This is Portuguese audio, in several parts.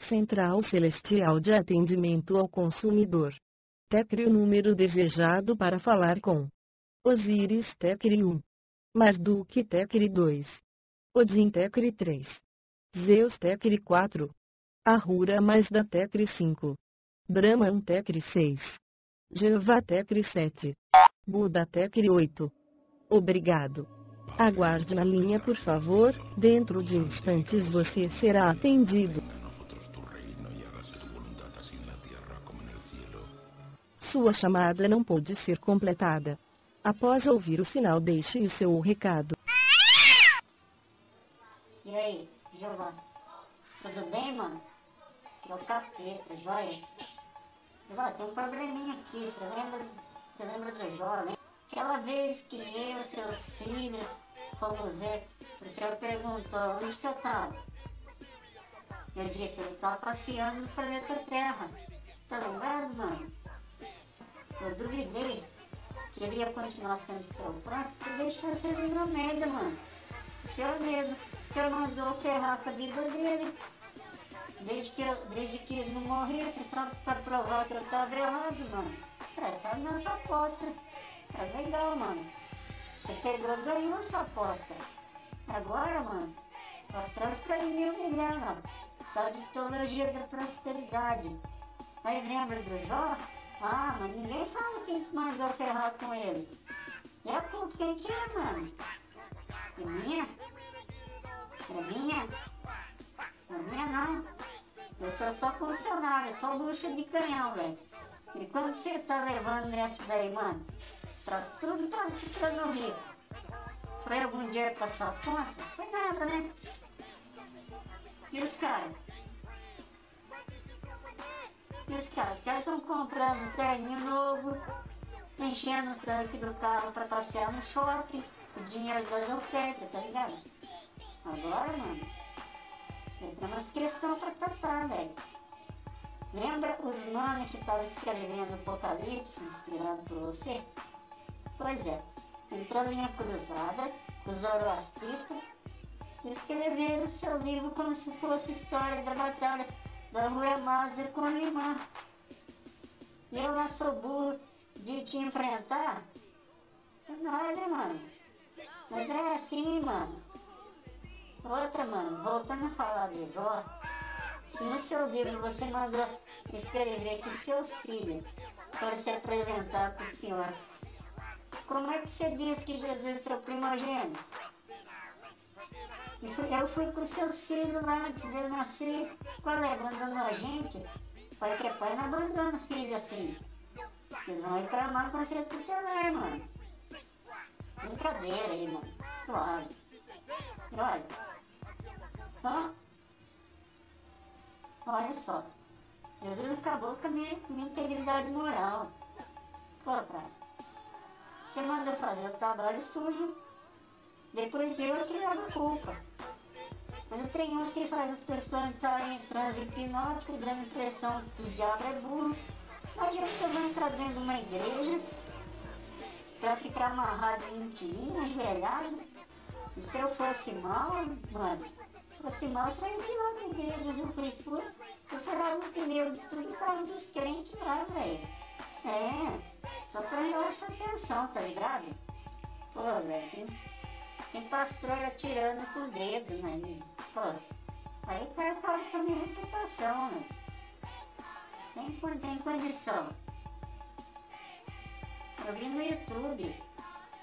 Central Celestial de Atendimento ao Consumidor. Tecre o número desejado para falar com Osiris Tecre 1. Marduk Tecre 2. Odin Tecre 3. Zeus Tecre 4. Ahura Mazda Tecre 5. Brahman Tecre 6. Jeová Tecre 7. Buda Tecre 8. Obrigado. Aguarde na linha, por favor. Dentro de instantes você será atendido. Sua chamada não pôde ser completada. Após ouvir o sinal, deixe o seu recado. E aí, Jeová? Tudo bem, mano? Que é o capeta, joia? Jeová, tem um probleminha aqui. Você lembra do Jó, né? Aquela vez que eu e seus filhos fomos ver, o senhor perguntou onde que eu tava. Eu disse, eu tava passeando no planeta Terra. Tá lembrado, mano? Eu duvidei que ele ia continuar sendo seu próximo. Você deixou ele na merda, mano. O senhor mesmo. O senhor mandou ferrar com a vida dele. Desde que ele não morresse, só pra provar que eu tava errado, mano. Essa é a nossa aposta. É legal, mano. Você pegou, ganhou essa aposta. Agora, mano, o astral fica aí me humilhando, ó. Tal de teologia da prosperidade. Mas lembra do Jó? Ah, mas ninguém fala quem mandou ferrar com ele. E a culpa quem que é, mano? É minha? É minha? Não é minha não. Eu sou só funcionário, só bucho de canhão, velho. E quando você tá levando nessa daí, mano? Pra tudo tá ficando rico. Foi algum dinheiro pra sua conta? Foi nada, né? E os caras? Os caras estão comprando terninho novo, enchendo o tanque do carro pra passear no shopping, o dinheiro das ofertas, tá ligado? Agora, mano, tem umas questões pra tratar, velho. Lembra os manos que estavam escrevendo Apocalipse, inspirado por você? Pois é, entrou linha cruzada, os zoroastristas, escreveram seu livro como se fosse história da batalha da Ahura Mazda com a irmã. E eu não sou burro de te enfrentar? É nóis, né, mano? Mas é assim, mano. Outra, mano, voltando a falar de Jó, se no seu livro você mandou escrever que seus filhos foram se apresentar pro senhor, como é que você diz que Jesus é seu primogênito? Eu fui com seus filhos lá antes de eu nascer. Qual é? Abandonou a gente? Pai que é pai não abandona filho assim. Eles vão reclamar com você tutelar, mano. Brincadeira aí, mano. Suave. E olha só. Jesus acabou com a minha integridade moral. Pô, cara. Você manda fazer o trabalho sujo, depois eu é que levo a culpa. Mas tem uns que fazem as pessoas entrarem em transe hipnótico, dando a impressão que o diabo é burro. A gente que eu vou entrar dentro de uma igreja pra ficar amarrado em mentirinha, ajoelhado. E se eu fosse mal, mano, fosse mal, eu saía de lá da igreja, eu fui expulso, eu furava o pneu de tudo e carro dos crentes lá, velho. É, só pra relaxar a tensão, tá ligado? Pô, velho, tem pastor atirando com o dedo, né? Pô, aí o cara acaba com a minha reputação, né? Tem condição. Eu vi no YouTube,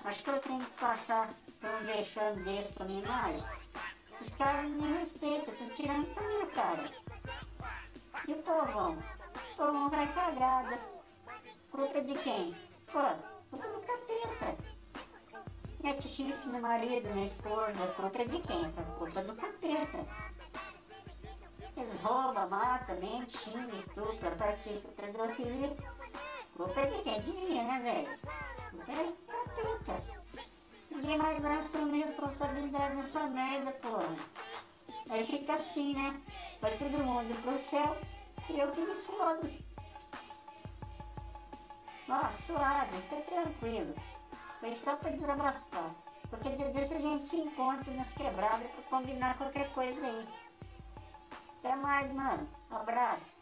acho que eu tenho que passar por um vexame desse com a minha imagem. Esses caras não me respeitam, estão tirando com a minha cara. E o povão? O povão vai cagada. Culpa de quem? Pô, culpa do capeta. Mete chifre no marido, na esposa, culpa de quem? Culpa do capeta. Eles roubam, matam, mentem, xingam, estupram, praticam pedofilia. Culpa de quem? De mim, né, velho? Culpa é do capeta. Ninguém mais assume responsabilidade nessa merda, porra. Aí fica assim, né? Vai todo mundo pro céu e eu que me fodo. Ó, suave, fica tranquilo. Foi só pra desabafar. Porque desde a gente se encontra nas quebradas pra combinar qualquer coisa aí. Até mais. mais, mano. Um abraço.